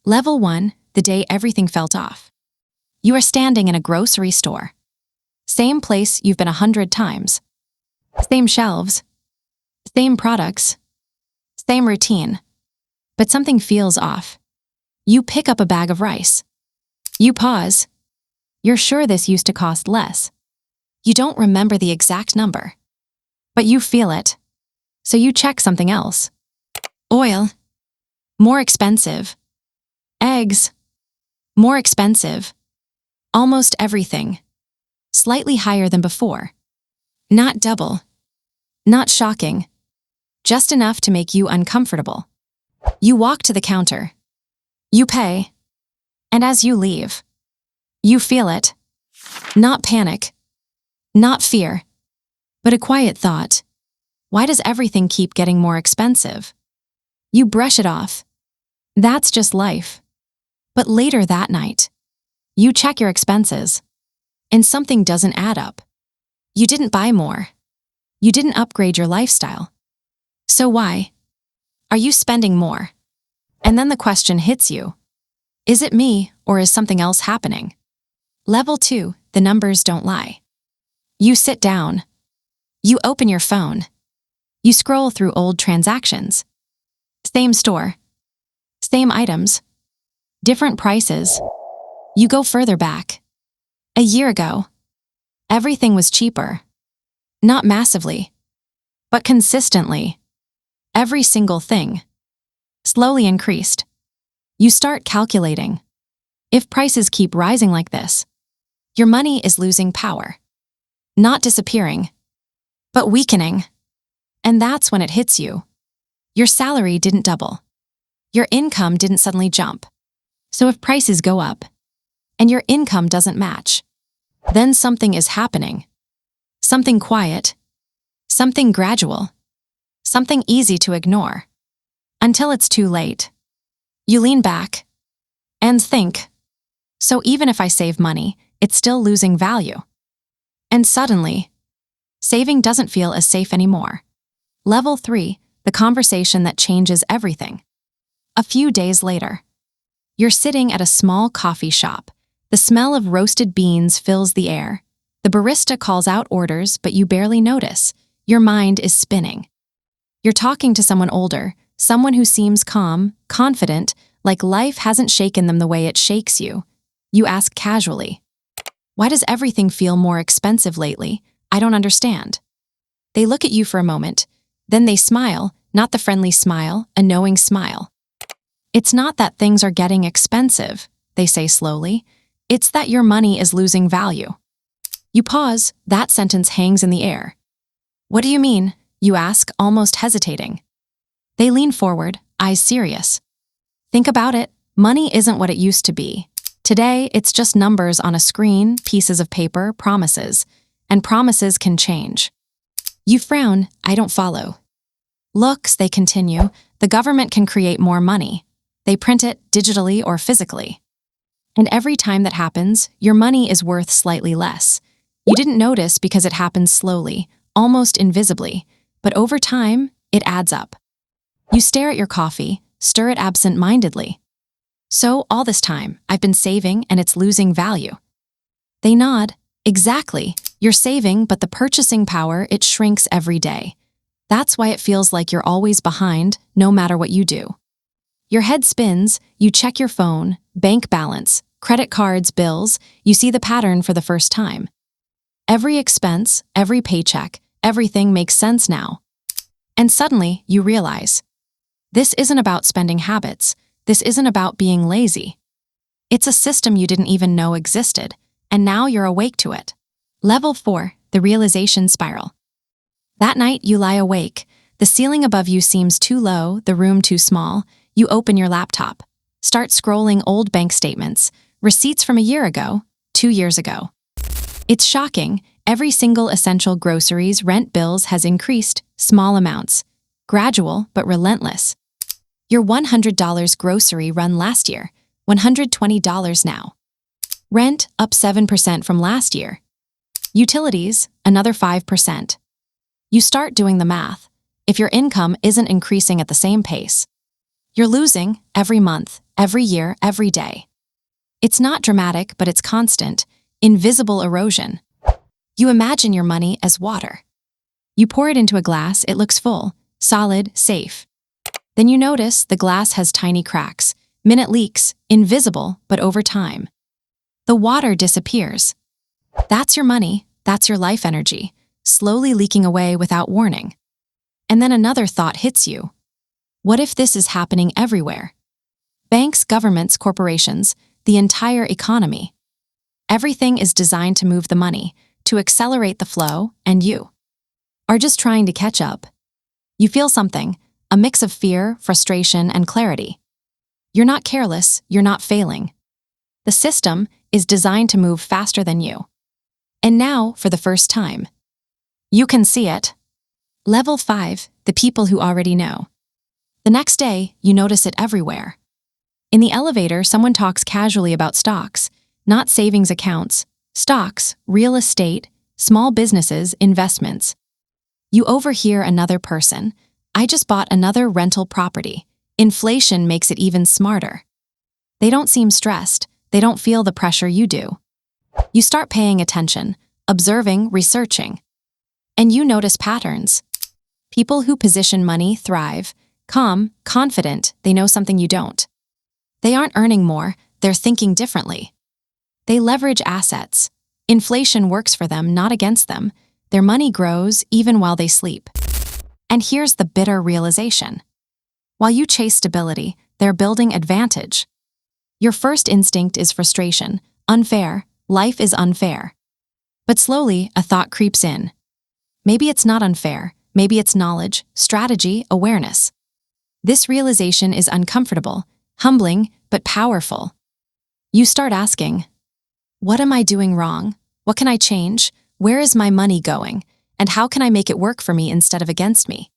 Level 1, the day everything felt off. You are standing in a grocery store. Same place you've been 100 times. Same shelves. Same products. Same routine. But something feels off. You pick up a bag of rice. You pause. You're sure this used to cost less. You don't remember the exact number. But you feel it. So you check something else. Oil. More expensive. Eggs. More expensive. Almost everything. Slightly higher than before. Not double. Not shocking. Just enough to make you uncomfortable. You walk to the counter. You pay. And as you leave, you feel it. Not panic. Not fear. But a quiet thought. Why does everything keep getting more expensive? You brush it off. That's just life. But later that night, you check your expenses, and something doesn't add up. You didn't buy more. You didn't upgrade your lifestyle. So why? Are you spending more? And then the question hits you. Is it me, or is something else happening? Level 2, the numbers don't lie. You sit down. You open your phone. You scroll through old transactions. Same store. Same items. Different prices. You go further back. A year ago. Everything was cheaper. Not massively, but consistently. Every single thing. Slowly increased. You start calculating. If prices keep rising like this, your money is losing power. Not disappearing, but weakening. And that's when it hits you. Your salary didn't double. Your income didn't suddenly jump. So if prices go up, and your income doesn't match, then something is happening. Something quiet. Something gradual. Something easy to ignore. Until it's too late. You lean back and think, so even if I save money, it's still losing value. And suddenly, saving doesn't feel as safe anymore. Level 3, the conversation that changes everything. A few days later, you're sitting at a small coffee shop. The smell of roasted beans fills the air. The barista calls out orders, but you barely notice. Your mind is spinning. You're talking to someone older, someone who seems calm, confident, like life hasn't shaken them the way it shakes you. You ask casually, "Why does everything feel more expensive lately? I don't understand." They look at you for a moment. Then they smile, not the friendly smile, a knowing smile. "It's not that things are getting expensive," they say slowly. "It's that your money is losing value." You pause, that sentence hangs in the air. "What do you mean?" you ask, almost hesitating. They lean forward, eyes serious. "Think about it. Money isn't what it used to be. Today, it's just numbers on a screen, pieces of paper, promises. And promises can change." You frown, "I don't follow." "Looks," they continue, "the government can create more money. They print it digitally or physically. And every time that happens, your money is worth slightly less. You didn't notice because it happens slowly, almost invisibly, but over time, it adds up." You stare at your coffee, stir it absent-mindedly. "So, all this time, I've been saving and it's losing value." They nod. "Exactly. You're saving, but the purchasing power, it shrinks every day. That's why it feels like you're always behind, no matter what you do." Your head spins, you check your phone, bank balance, credit cards, bills, you see the pattern for the first time. Every expense, every paycheck, everything makes sense now. And suddenly, you realize, this isn't about spending habits. This isn't about being lazy. It's a system you didn't even know existed, and now you're awake to it. Level 4, the realization spiral. That night, you lie awake. The ceiling above you seems too low, the room too small. You open your laptop, start scrolling old bank statements, receipts from a year ago, 2 years ago. It's shocking. Every single essential groceries, rent bills has increased, small amounts. Gradual, but relentless. Your $100 grocery run last year, $120 now. Rent, up 7% from last year. Utilities, another 5%. You start doing the math. If your income isn't increasing at the same pace, You're losing every month, every year, every day. It's not dramatic, but it's constant, invisible erosion. You imagine your money as water. You pour it into a glass, it looks full, solid, safe. Then you notice the glass has tiny cracks, minute leaks, invisible, but over time. The water disappears. That's your money, that's your life energy, slowly leaking away without warning. And then another thought hits you. What if this is happening everywhere? Banks, governments, corporations, the entire economy. Everything is designed to move the money, to accelerate the flow, and you are just trying to catch up. You feel something, a mix of fear, frustration, and clarity. You're not careless, you're not failing. The system is designed to move faster than you. And now, for the first time, you can see it. Level 5, the people who already know. The next day, you notice it everywhere. In the elevator, someone talks casually about stocks, not savings accounts, stocks, real estate, small businesses, investments. You overhear another person, I just bought another rental property. Inflation makes it even smarter. They don't seem stressed, they don't feel the pressure you do. You start paying attention, observing, researching. And you notice patterns. People who position money thrive, calm, confident, they know something you don't. They aren't earning more, they're thinking differently. They leverage assets. Inflation works for them, not against them. Their money grows even while they sleep. And here's the bitter realization. While you chase stability, they're building advantage. Your first instinct is frustration, unfair, life is unfair. But slowly, a thought creeps in. Maybe it's not unfair, maybe it's knowledge, strategy, awareness. This realization is uncomfortable, humbling, but powerful. You start asking, what am I doing wrong? What can I change? Where is my money going? And how can I make it work for me instead of against me?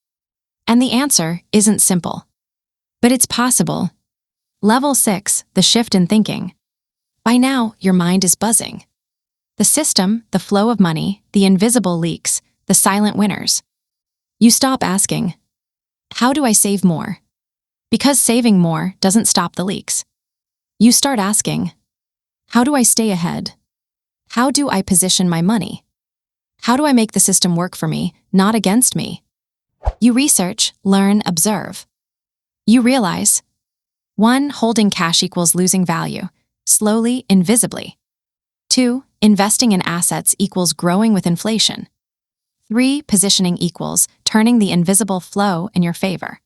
And the answer isn't simple. But it's possible. Level 6, the shift in thinking. By now, your mind is buzzing. The system, the flow of money, the invisible leaks, the silent winners. You stop asking, how do I save more? Because saving more doesn't stop the leaks. You start asking, how do I stay ahead? How do I position my money? How do I make the system work for me, not against me? You research, learn, observe. You realize, 1. Holding cash equals losing value, slowly, invisibly. 2. Investing in assets equals growing with inflation. 3. Positioning equals turning the invisible flow in your favor.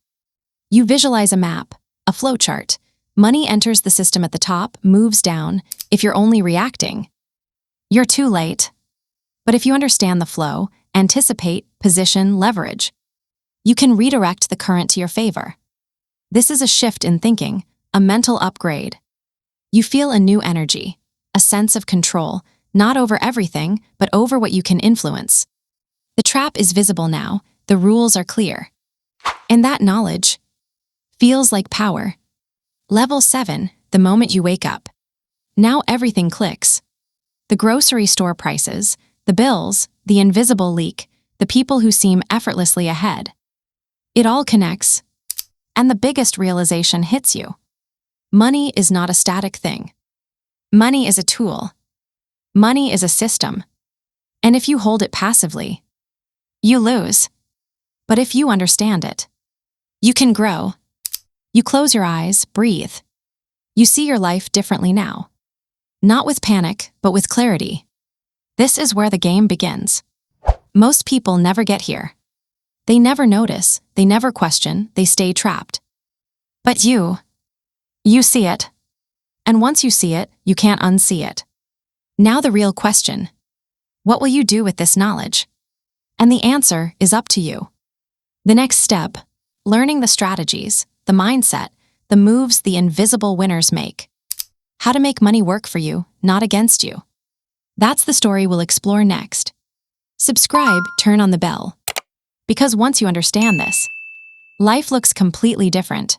You visualize a map, a flow chart. Money enters the system at the top, moves down. If you're only reacting, you're too late. But if you understand the flow, anticipate, position, leverage, you can redirect the current to your favor. This is a shift in thinking, a mental upgrade. You feel a new energy, a sense of control, not over everything, but over what you can influence. The trap is visible now, the rules are clear. And that knowledge feels like power. Level 7, the moment you wake up. Now everything clicks. The grocery store prices, the bills, the invisible leak, the people who seem effortlessly ahead. It all connects. And the biggest realization hits you. Money is not a static thing. Money is a tool. Money is a system. And if you hold it passively, you lose. But if you understand it, you can grow. You close your eyes, breathe. You see your life differently now. Not with panic, but with clarity. This is where the game begins. Most people never get here. They never notice, they never question, they stay trapped. But you see it. And once you see it, you can't unsee it. Now the real question. What will you do with this knowledge? And the answer is up to you. The next step, learning the strategies, the mindset, the moves the invisible winners make. How to make money work for you, not against you. That's the story we'll explore next. Subscribe, turn on the bell. Because once you understand this, life looks completely different.